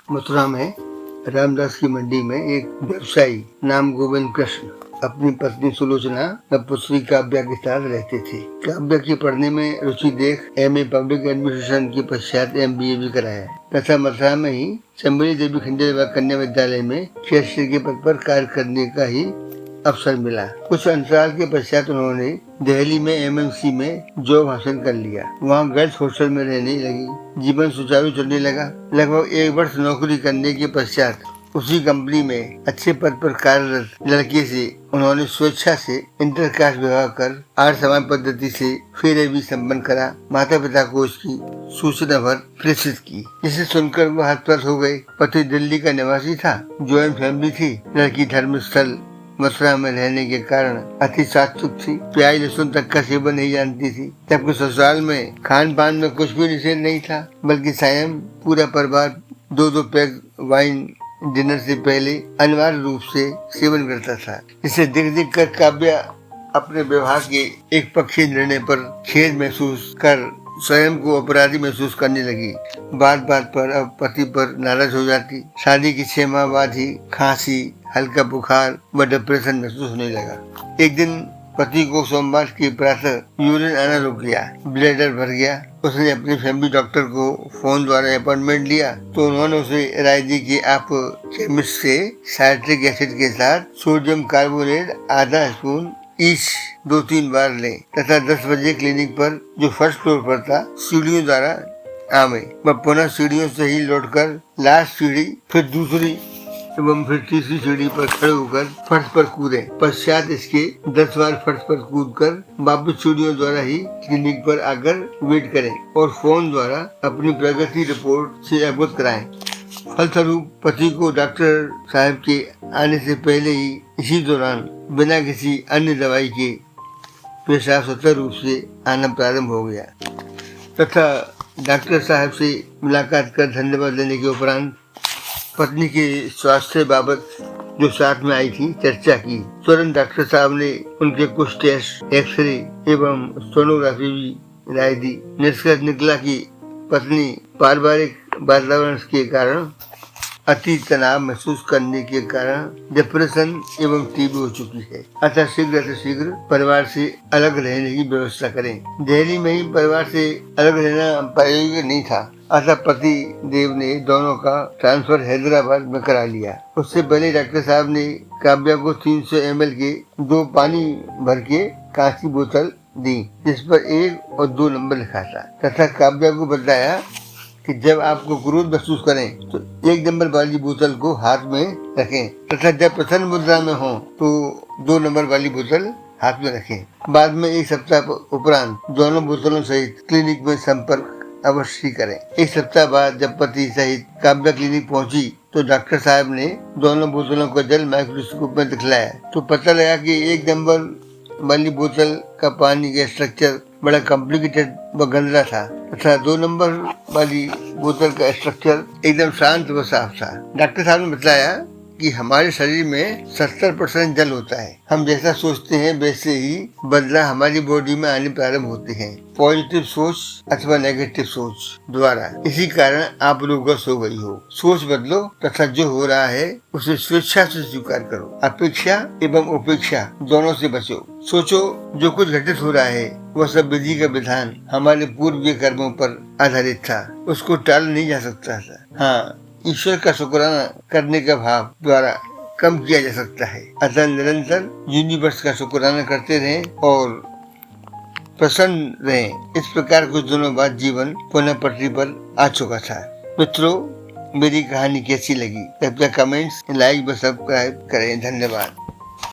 मथुरा में रामदास की मंडी में एक व्यवसायी नाम गोविंद कृष्ण अपनी पत्नी सुलोचना व पुत्री काव्या के साथ रहते थे। काव्या की पढ़ने में रुचि देख एमए पब्लिक एडमिनिस्ट्रेशन के पश्चात एमबीए भी कराया तथा मथुरा में ही चंबली देवी खंडेलवाल कन्या विद्यालय में कैशियर के पद पर कार्य करने का ही अवसर मिला। कुछ अंतराल के पश्चात उन्होंने दिल्ली में एमएमसी में जॉब हासिल कर लिया। वहाँ गर्ल्स हॉस्टल में रहने लगी। जीवन सुचारू चलने लगा। लगभग 1 वर्ष नौकरी करने के पश्चात उसी कंपनी में अच्छे पद पर कार्यरत लड़के से उन्होंने स्वेच्छा से इंटरकास्ट विवाह कर आर्य समाज पद्धति से फेरे भी संपन्न करा। माता पिता को उसकी सूचना भर प्रेषित की, जिसे सुनकर वो हतप्रभ हो गए। पति दिल्ली का निवासी था, ज्वाइंट फैमिली थी। लड़की धर्म स्थल मथुरा में रहने के कारण अति सात्विक थी, प्याज लहसुन तक का सेवन नहीं जानती थी। जबकि ससुराल में खान पान में कुछ भी निषेध नहीं था, बल्कि स्वयं पूरा परिवार 2-2 पैक वाइन डिनर से पहले अनिवार्य रूप से सेवन करता था। इसे देख कर काव्या अपने व्यवहार के एक पक्षी निर्णय पर खेद महसूस कर स्वयं को अपराधी महसूस करने लगी। बात बात पर अब पति पर नाराज हो जाती। शादी के 6 माह बाद ही खांसी, हल्का बुखार व डिप्रेशन महसूस होने लगा। एक दिन पति को सोमवार की प्रातः यूरिन आना रुक गया, ब्लैडर भर गया। उसने अपने फैमिली डॉक्टर को फोन द्वारा अपॉइंटमेंट लिया तो उन्होंने उसे राय दी कि आप केमिस्ट से साइट्रिक एसिड के साथ सोडियम कार्बोनेट आधा स्पून ईच 2-3 बार लें तथा 10 बजे क्लिनिक पर जो फर्स्ट फ्लोर पर था सीढ़ियों द्वारा आवे। वह पुनः सीढ़ियों से ही लौटकर लास्ट सीढ़ी, फिर दूसरी एवं फिर तीसरी सीढ़ी पर खड़े होकर फर्श पर कूदे। पश्चात इसके 10 बार फर्श पर कूदकर वापस सीढ़ियों द्वारा ही क्लिनिक पर आकर वेट करें और फोन द्वारा अपनी प्रगति रिपोर्ट से अवगत कराएं। फलस्वरूप पति को डॉक्टर साहब के आने से पहले ही इसी दौरान बिना किसी अन्य दवाई के पेशाब स्वतः रूप से आना प्रारंभ हो गया तथा डॉक्टर साहब से मुलाकात कर धन्यवाद देने के उपरांत पत्नी के स्वास्थ्य बाबत जो साथ में आई थी चर्चा की। तुरंत डॉक्टर साहब ने उनके कुछ टेस्ट, एक्सरे एवं सोनोग्राफी भी राय दी। निष्कर्ष निकला कि पत्नी पारिवारिक वातावरण के कारण अति तनाव महसूस करने के कारण डिप्रेशन एवं टीबी हो चुकी है। अतः शीघ्र परिवार से अलग रहने की व्यवस्था करें। दिल्ली में ही परिवार से अलग रहना प्रायोगिक नहीं था, अतः पति देव ने दोनों का ट्रांसफर हैदराबाद में करा लिया। उससे पहले डॉक्टर साहब ने काव्या को 300 ml के 2 पानी भर के कांच की बोतल दी, जिस पर 1 और 2 नंबर लिखा था तथा काव्या को बताया कि जब आपको क्रोध महसूस करें तो 1 नंबर वाली बोतल को हाथ में रखें तथा जब प्रसन्न मुद्रा में हो तो 2 नंबर वाली बोतल हाथ में रखें। बाद में 1 सप्ताह उपरांत दोनों बोतलों सहित क्लिनिक में संपर्क अवश्य करें। 1 सप्ताह बाद जब पति सहित काव्या क्लिनिक पहुंची तो डॉक्टर साहब ने दोनों बोतलों को जल माइक्रोस्कोप में दिखलाया तो पता लगा कि 1 नंबर वाली बोतल का पानी का स्ट्रक्चर बड़ा कॉम्प्लिकेटेड व गंदा था तथा 2 नंबर वाली बोतल का स्ट्रक्चर एकदम शांत व साफ था। डॉक्टर साहब ने बताया कि हमारे शरीर में 70% जल होता है। हम जैसा सोचते हैं वैसे ही बदलाव हमारी बॉडी में आने प्रारंभ होते हैं, पॉजिटिव सोच अथवा नेगेटिव सोच द्वारा। इसी कारण आप रोगग्रस्त हो गई हो। सोच बदलो तथा जो हो रहा है उसे स्वेच्छा से स्वीकार करो। अपेक्षा एवं उपेक्षा दोनों से बचो। सोचो जो कुछ घटित हो रहा है वह सब विधि का विधान हमारे पूर्वीय कर्मों पर आधारित था, उसको टाल नहीं जा सकता था। हाँ, ईश्वर का शुक्राना करने का भाव द्वारा कम किया जा सकता है। अतः निरंतर यूनिवर्स का शुक्राना करते रहें और प्रसन्न रहें। इस प्रकार कुछ दिनों बाद जीवन पुनः पटरी पर आ चुका था। मित्रों, मेरी कहानी कैसी लगी कृपया कमेंट्स, लाइक व सब्सक्राइब करें। धन्यवाद।